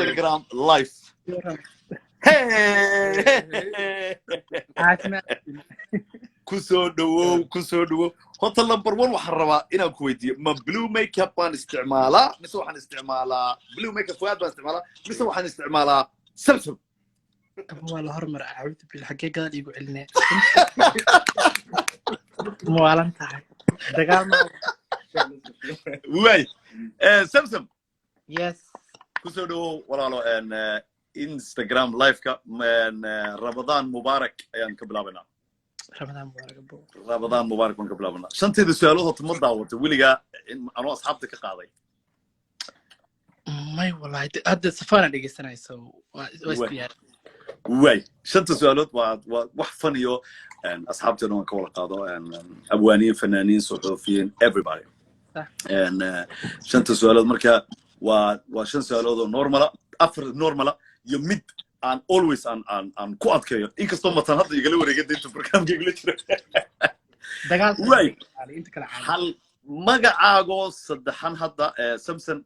Instagram live. Hey! Kusoo dhawow. Hotel number 1 waxaan rabaa inaan ku weydiiyo ma blue makeup baan isticmaalaa mise waxaan isticmaalaa blue makeup Fuad baan isticmaalaa mise waxaan isticmaalaa Samsam. والله هرمر أعود بالحقيقة قال يقول لنا موالن تاعي دقام واي Samsam يس kusoo walaalo Instagram live ka Ramadan Mubarak ayaan ka bilaabnaa Ramadan Mubarak baan ka bilaabnaa shanteeda su'aalood ma daawatay wiliga anoo asxaabta ka qaaday ما والله هذا سفارة دقيسنا واسبيار واي شنت سؤالات wax faniyo asxaabteena waan ka wada qaado abwaaniin fanaaniin suxufiyiin everybody shanta su'aalood marka waa shan su'aalood oo normal afar normal iyo mid aan always aan ku adkeeyo inkastoo matan hadda igala wareegay inta barnaamijka igala jira dagaal waay inta kala hal magacaago saddexan hadda Samsam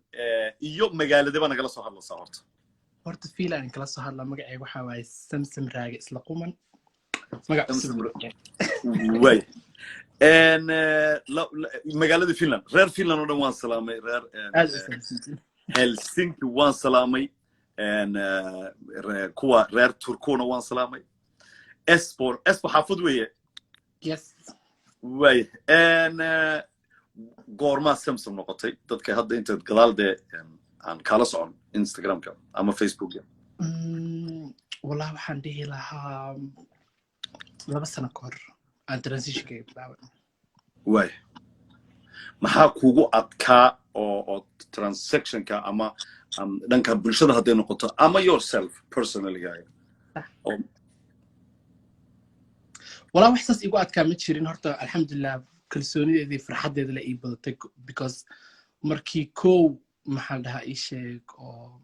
iyo magaaladaba nagala soo hadlaysaa horta fiilan kala soo hadla magacayga waxa waay Samsam raage isla quman magac way magaalada Finland reer Finland oo dhan waan salaamay reer Helsinki waan salaamay kuwa reer Turkona waan salaamay Espo xafad weeye yes way goorma Samsam noqotay dadka hadda inta gadaalde aan kala socon Instagram-ka ama Facebook-ka wallahi waxaan dhihi lahaa 2 sano ka hor aan transition-ka bilaabay way maxaa kugu adkaa oo transaction-ka ama dhanka bulshada hadday noqoto ama yourself personally wallahi wax saas igu adkaa ma jirin horta alxamdulillah kalsoonideedii farxadeeda la ii badatay because markii maxaa dhahaa ii sheeg oo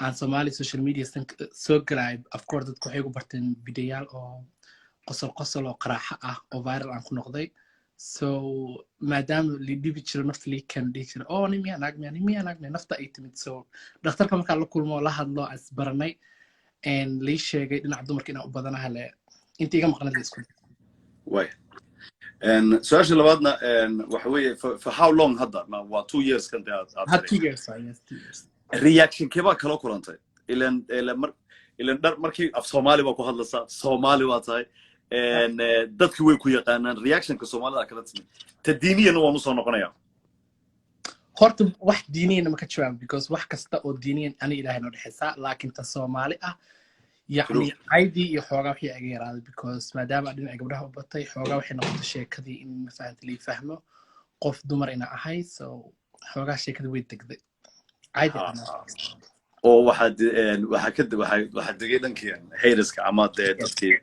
aan Somali social media soo galay of course dadku waxay ugu barteen videoyaal oo qosol oo qaraaxa ah oo viral aan ku noqday so maadaama li dhibi jiro naf li kan dhihi jiro oo nimiya naag nafta ay timid so dhakhtarka markaa la kulmo la hadlo as baranay and li sheegay dhinaca dumarka inaan u badanahay le inta iga maqnad isku way su'aasha labaadna waxa weeye for how long hadda waa 2 years kan aad 2 years yes 2 years reaction keba kala kulantay ilan dar markii af Soomaali ba ku hadlaysaa Soomaali waa tahay dadku way ku yaqaanaan reaction-ka Soomaalida kala timid tadiiniyana waan u soo noqonayaa horta wax diiniyana ma ka jawaab because wax kasta oo diiniyan ani ilaahay noo dhaxaysa laakiin ta Soomaali ah يعني عادي يحوغا وحي اغيراد because maadaama dhinaca gabdhaha u batay xoogaa waxay noqotay sheekadii in mafaahanta li fahmo qof dumar ina ahay so xoogaa sheekada way degday caadi oo waxa degay dhankii haters-ka ama dadkii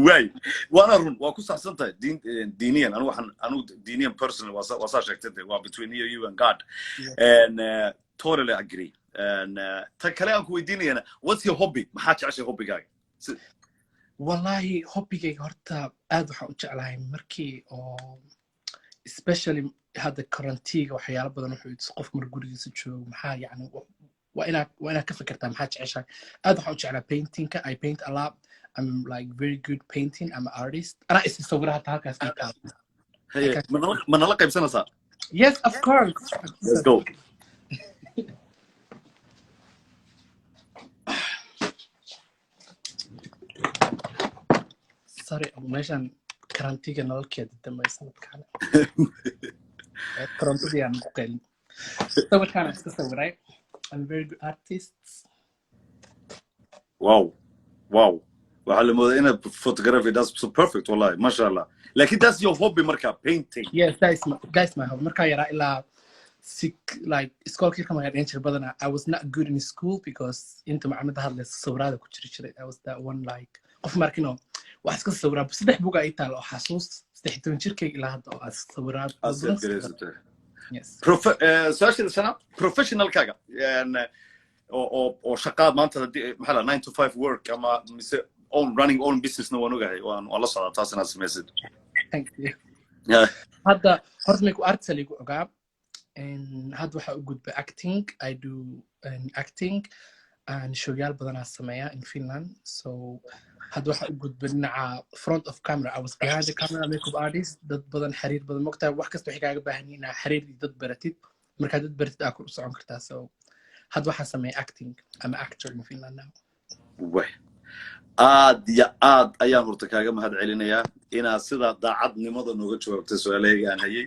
way waa ku saxsantahay diiniyan anu diiniyan personally waa sheegtay waa between you and God and totally agree and kale aan ku weydiinayna what's your hobby maxaa jeceshay hobbigaaga wallahi hobbigayga horta aad waxaan u jeclahay markii oo especially hadda quarantine waxyaalo badan wuxuu qof mar gurigiisa joogo maxaa yani waa inaad ka fikirtaa maxaa jeceshay aad waxaan u jeclaa painting-ka I paint a lot I'm like very good painting I'm an artist ana is sawiraha halkaas ka hey mana la qaybsanaysaa yes of course let's go sorry meeshan karantiga nololkeeda damay sanadkan karantiga aan ku qeylin sawirkan iska sawiray I'm very good artist wow waxa la moodaa inaad photography that's so perfect wallahi mashallah like that's your hobby marka painting yes that's my hobby marka yara ilaa like schoolkii kama gaadhin jir badana I was not good in school because inta macamada hadlaysa sawirada ku jiray I was that one like qof markino wax iska sawiraa saddex buug ay taal oo xasuus 13 jirkayga ilaa hadda oo sawiraad yes social professional kaga oo shaqaad maanta maxaa la 9 to 5 work ama running own business no waan ogahay waan la socdaa taasina sameeyay thank you hadda horta ku artsaligu ogaa and had waxa u gudba acting. I do acting and showyaal badan aan sameeyaa in Finland. So had waxa u gudba dhinaca front of camera. I was behind the camera, makeup artist. Dad badan xiriir badan mogtaa wax kasta waxay kaaga baahan yihiin inaad xiriir iyo dad baratid. Marka dad baratid aad ku socon kartaa. So had waxa sameeyaa acting. I'm an actor in Finland now. Weh. aad ya aad ayaan horta kaaga mahad celinayaa inaad sida daacadnimada nooga jawaabtay su'aalahayga aan hayay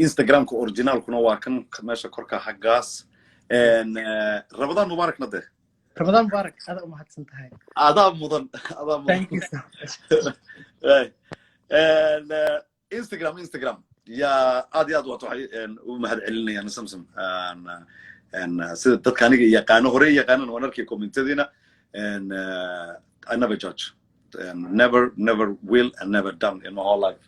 Instagramka originalkuna waa kan meesha korka xaggaas Ramadan Mubarak nade Ramadan Mubarak hada u mahadsan tahay adaa mudan thank you so much Instagram ya aad iyo aad waxay u mahad celinayaan Samsam sida dadka aniga yaqaano hore yaqaanan wararkii commentadina and I never judge and never will and never done in my whole life